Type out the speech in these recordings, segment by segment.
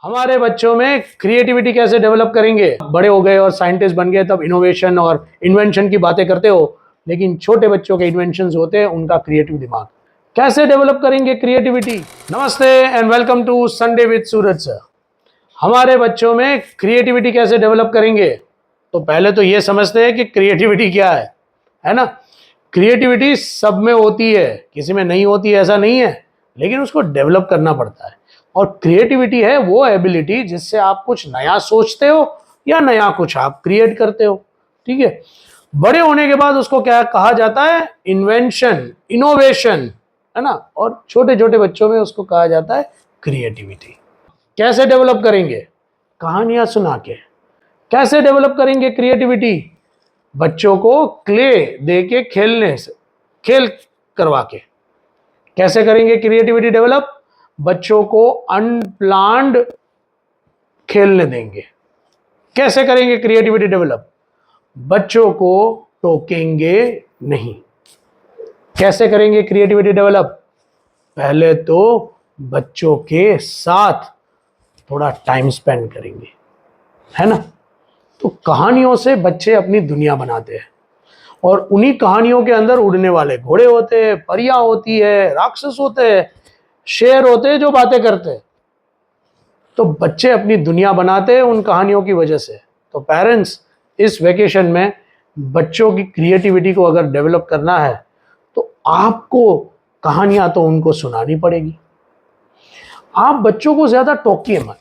हमारे बच्चों में क्रिएटिविटी कैसे डेवलप करेंगे? बड़े हो गए और साइंटिस्ट बन गए तब इनोवेशन और इन्वेंशन की बातें करते हो, लेकिन छोटे बच्चों के इन्वेंशंस होते हैं उनका क्रिएटिव दिमाग। कैसे डेवलप करेंगे क्रिएटिविटी? नमस्ते and welcome to Sunday with Suraj sir. हमारे बच्चों में क्रिएटिविटी कैसे डेवलप करेंगे? तो पहले तो ये समझते हैं कि क्रिएटिविटी क्या है ना? क्रिएटिविटी सब में होती है, किसी में नहीं होती है ऐसा नहीं है, लेकिन उसको डेवलप करना पड़ता है। और क्रिएटिविटी है वो एबिलिटी जिससे आप कुछ नया सोचते हो या नया कुछ आप क्रिएट करते हो। ठीक है, बड़े होने के बाद उसको क्या कहा जाता है? इन्वेंशन, इनोवेशन, है ना? और छोटे छोटे बच्चों में उसको कहा जाता है क्रिएटिविटी। कैसे डेवलप करेंगे? कहानियां सुना के। कैसे डेवलप करेंगे क्रिएटिविटी? बच्चों को क्ले दे के खेलने से, खेल करवा के। कैसे करेंगे क्रिएटिविटी डेवलप? बच्चों को अनप्लान्ड खेलने देंगे। कैसे करेंगे क्रिएटिविटी डेवलप? बच्चों को टोकेंगे नहीं। कैसे करेंगे क्रिएटिविटी डेवलप? पहले तो बच्चों के साथ थोड़ा टाइम स्पेंड करेंगे, है ना? तो कहानियों से बच्चे अपनी दुनिया बनाते हैं और उन्हीं कहानियों के अंदर उड़ने वाले घोड़े होते हैं, परियां होती है, राक्षस होते हैं, शेर होते हैं जो बातें करते हैं। तो बच्चे अपनी दुनिया बनाते हैं उन कहानियों की वजह से। तो पेरेंट्स इस वेकेशन में बच्चों की क्रिएटिविटी को अगर डेवलप करना है तो आपको कहानियां तो उनको सुनानी पड़ेगी। आप बच्चों को ज्यादा टोकिए मत,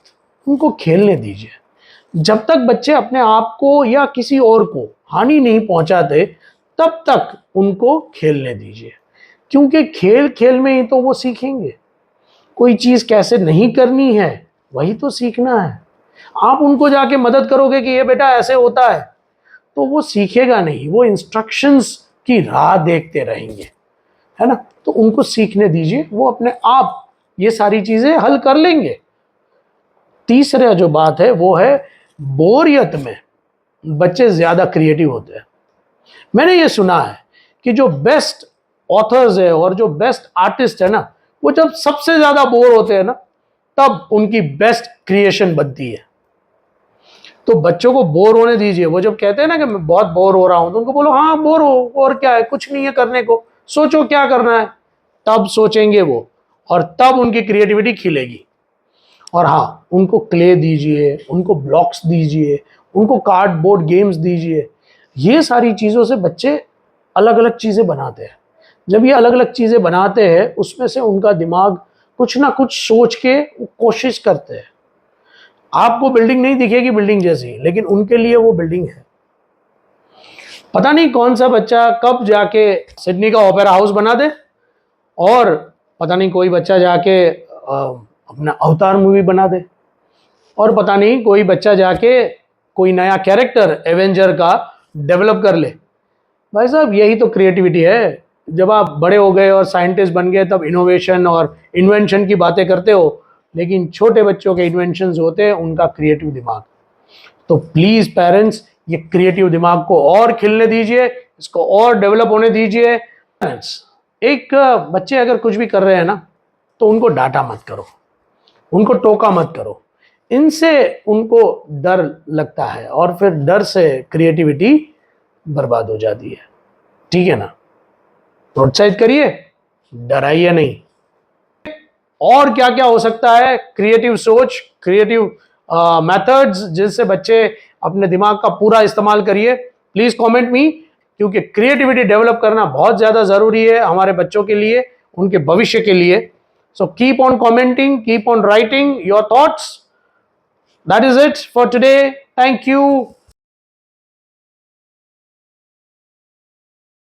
उनको खेलने दीजिए। जब तक बच्चे अपने आप को या किसी और को हानि नहीं पहुंचाते तब तक उनको खेलने दीजिए, क्योंकि खेल खेल में ही तो वो सीखेंगे। कोई चीज कैसे नहीं करनी है वही तो सीखना है। आप उनको जाके मदद करोगे कि ये बेटा ऐसे होता है, तो वो सीखेगा नहीं, वो इंस्ट्रक्शंस की राह देखते रहेंगे, है ना? तो उनको सीखने दीजिए, वो अपने आप ये सारी चीजें हल कर लेंगे। तीसरा जो बात है वो है बोरियत में बच्चे ज्यादा क्रिएटिव होते हैं। मैंने ये सुना है कि जो बेस्ट ऑथर्स है और जो बेस्ट आर्टिस्ट है ना, वो जब सबसे ज्यादा बोर होते हैं ना तब उनकी बेस्ट क्रिएशन बनती है। तो बच्चों को बोर होने दीजिए। वो जब कहते हैं ना कि मैं बहुत बोर हो रहा हूं तो उनको बोलो हाँ बोर हो, और क्या है, कुछ नहीं है करने को, सोचो क्या करना है। तब सोचेंगे वो और तब उनकी क्रिएटिविटी खिलेगी। और हाँ, उनको क्ले दीजिए, उनको ब्लॉक्स दीजिए, उनको कार्डबोर्ड गेम्स दीजिए। ये सारी चीज़ों से बच्चे अलग अलग चीज़ें बनाते हैं। जब ये अलग अलग चीज़ें बनाते हैं उसमें से उनका दिमाग कुछ ना कुछ सोच के कोशिश करते हैं। आपको बिल्डिंग नहीं दिखेगी बिल्डिंग जैसी, लेकिन उनके लिए वो बिल्डिंग है। पता नहीं कौन सा बच्चा कब जाके सिडनी का ओपेरा हाउस बना दे, और पता नहीं कोई बच्चा जाके अपना अवतार मूवी बना दे, और पता नहीं कोई बच्चा जाके कोई नया कैरेक्टर एवेंजर का डेवलप कर ले। भाई साहब, यही तो क्रिएटिविटी है। जब आप बड़े हो गए और साइंटिस्ट बन गए तब इनोवेशन और इन्वेंशन की बातें करते हो, लेकिन छोटे बच्चों के इन्वेंशंस होते हैं उनका क्रिएटिव दिमाग। तो प्लीज पेरेंट्स, ये क्रिएटिव दिमाग को और खिलने दीजिए, इसको और डेवलप होने दीजिए। एक बच्चे अगर कुछ भी कर रहे हैं ना तो उनको डांटा मत करो, उनको टोका मत करो। इनसे उनको डर लगता है और फिर डर से क्रिएटिविटी बर्बाद हो जाती है। ठीक है ना? प्रोत्साहित करिए, डराइए नहीं। और क्या क्या हो सकता है? क्रिएटिव सोच, क्रिएटिव मेथड्स जिनसे बच्चे अपने दिमाग का पूरा इस्तेमाल करिए। प्लीज कमेंट मी, क्योंकि क्रिएटिविटी डेवलप करना बहुत ज्यादा जरूरी है हमारे बच्चों के लिए, उनके भविष्य के लिए। So keep on commenting, keep on writing your thoughts. That is it for today. Thank you.